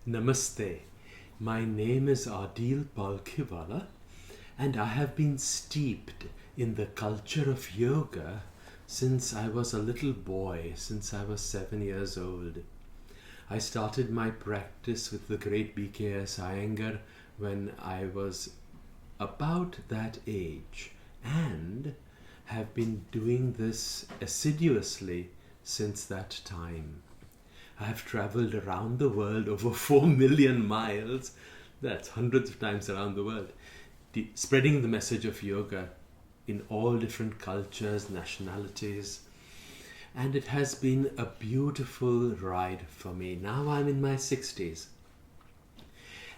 Namaste. My name is Aadil Palkhivala, and I have been steeped in the culture of yoga since I was a little boy, since I was 7 years old. I started my practice with the great BKS Iyengar when I was about that age, and have been doing this assiduously since that time. I have traveled around the world over 4 million miles, that's hundreds of times around the world, spreading the message of yoga in all different cultures, nationalities, and it has been a beautiful ride for me. Now I'm in my 60s,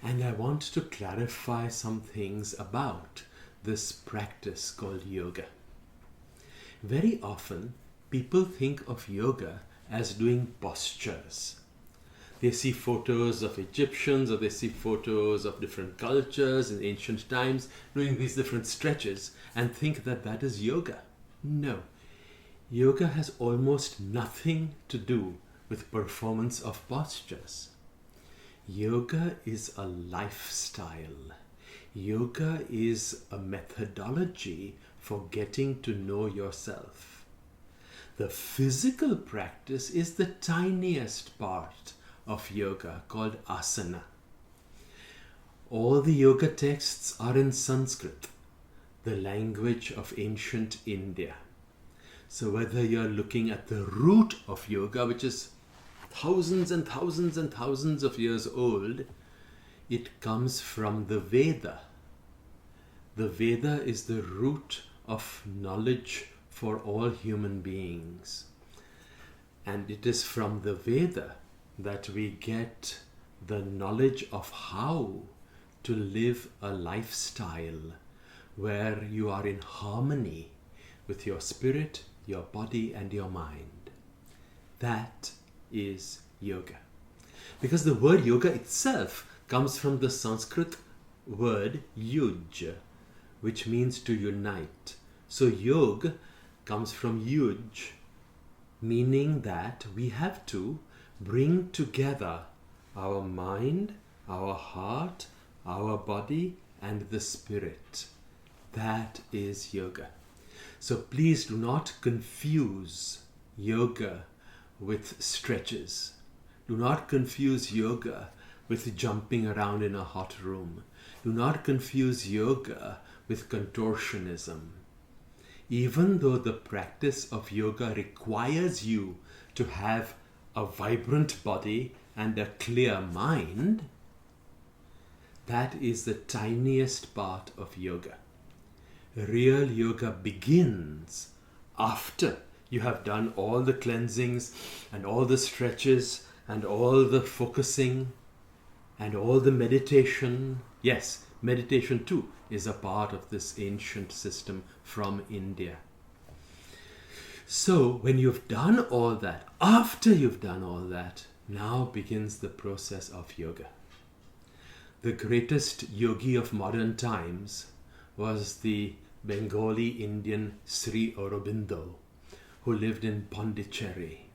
and I want to clarify some things about this practice called yoga. Very often, people think of yoga as doing postures. They see photos of Egyptians, or they see photos of different cultures in ancient times doing these different stretches and think that that is yoga. No. Yoga has almost nothing to do with performance of postures. Yoga is a lifestyle. Yoga is a methodology for getting to know yourself. The physical practice is the tiniest part of yoga, called asana. All the yoga texts are in Sanskrit, the language of ancient India. So whether you're looking at the root of yoga, which is thousands and thousands and thousands of years old, it comes from the Veda. The Veda is the root of knowledge for all human beings. And it is from the Veda that we get the knowledge of how to live a lifestyle where you are in harmony with your spirit, your body, and your mind. That is yoga. Because the word yoga itself comes from the Sanskrit word yuj, which means to unite. So yoga comes from yuj, meaning that we have to bring together our mind, our heart, our body, and the spirit. That is yoga. So please do not confuse yoga with stretches. Do not confuse yoga with jumping around in a hot room. Do not confuse yoga with contortionism. Even though the practice of yoga requires you to have a vibrant body and a clear mind, that is the tiniest part of yoga. Real yoga begins after you have done all the cleansings and all the stretches and all the focusing and all the meditation. Yes, meditation too is a part of this ancient system from India. So when you've done all that, after you've done all that, now begins the process of yoga. The greatest yogi of modern times was the Bengali Indian Sri Aurobindo, who lived in Pondicherry,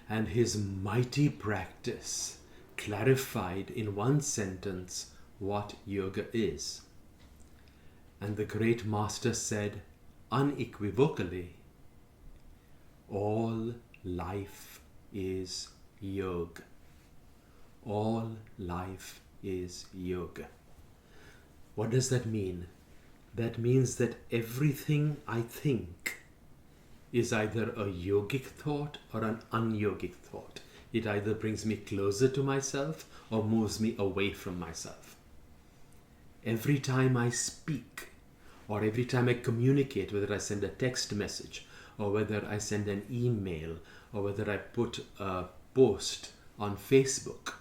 and his mighty practice clarified in one sentence what yoga is. And the great master said unequivocally, all life is yoga. All life is yoga. What does that mean? That means that everything I think is either a yogic thought or an unyogic thought. It either brings me closer to myself or moves me away from myself. Every time I speak, or every time I communicate, whether I send a text message, or whether I send an email, or whether I put a post on Facebook,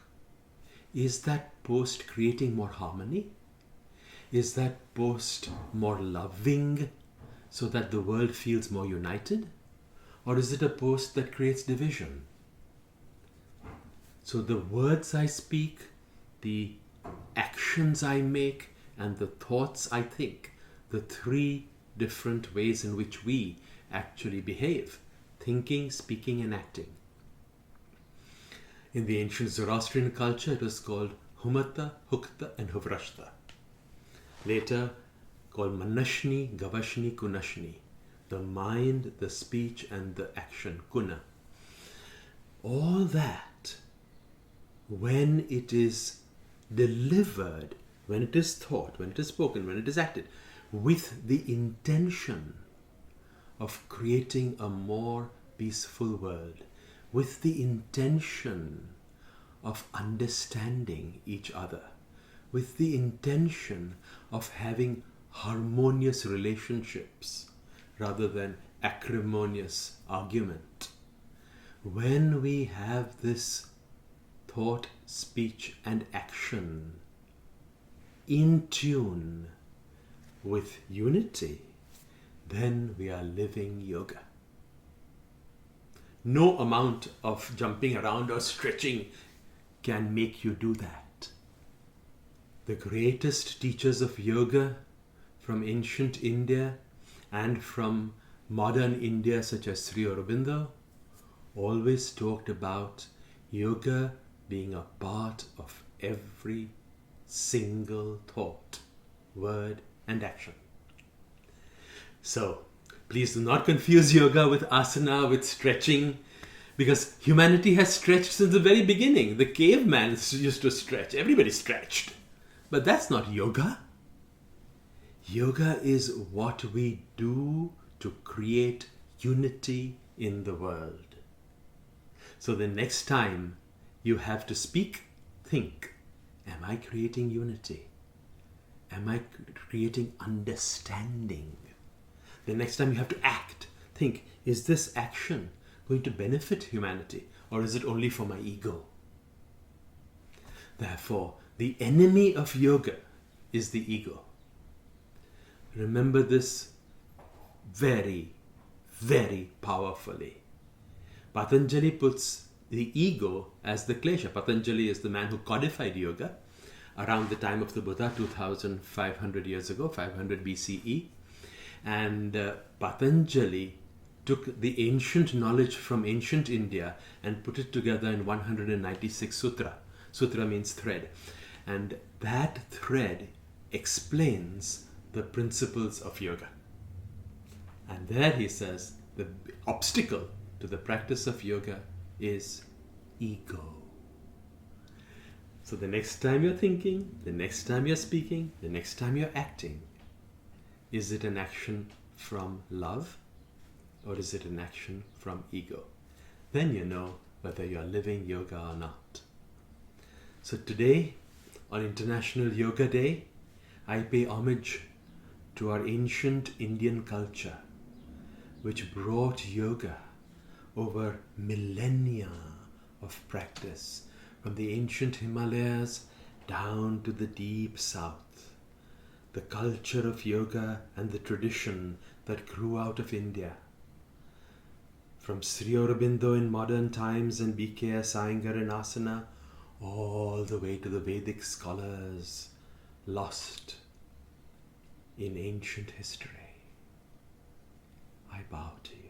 is that post creating more harmony? Is that post more loving so that the world feels more united? Or is it a post that creates division? So the words I speak, the actions I make, and the thoughts I think, the three different ways in which we actually behave, thinking, speaking, and acting. In the ancient Zoroastrian culture, it was called Humata, Hukta, and Huvrashta. Later, called Manashni, Gavashni, Kunashni. The mind, the speech, and the action, Kuna. All that, when it is delivered, when it is thought, when it is spoken, when it is acted, with the intention of creating a more peaceful world, with the intention of understanding each other, with the intention of having harmonious relationships rather than acrimonious argument. When we have this thought, speech, and action in tune with unity, then we are living yoga. No amount of jumping around or stretching can make you do that. The greatest teachers of yoga from ancient India and from modern India, such as Sri Aurobindo, always talked about yoga being a part of every single thought, word, and action. So, please do not confuse yoga with asana, with stretching, because humanity has stretched since the very beginning. The caveman used to stretch. Everybody stretched. But that's not yoga. Yoga is what we do to create unity in the world. So the next time you have to speak, think, am I creating unity? Am I creating understanding? The next time you have to act, think, is this action going to benefit humanity, or is it only for my ego? Therefore, the enemy of yoga is the ego. Remember this very, very powerfully. Patanjali puts the ego as the klesha. Patanjali is the man who codified yoga around the time of the Buddha, 2500 years ago, 500 BCE. And Patanjali took the ancient knowledge from ancient India and put it together in 196 sutra. Sutra means thread. And that thread explains the principles of yoga. And there he says the obstacle to the practice of yoga is ego. So the next time you're thinking, the next time you're speaking, the next time you're acting, is it an action from love or is it an action from ego? Then you know whether you're living yoga or not. So today, on International Yoga Day, I pay homage to our ancient Indian culture, which brought yoga over millennia of practice, from the ancient Himalayas down to the deep south. The culture of yoga and the tradition that grew out of India. From Sri Aurobindo in modern times and B.K.S. Iyengar in asana, all the way to the Vedic scholars lost in ancient history. I bow to you.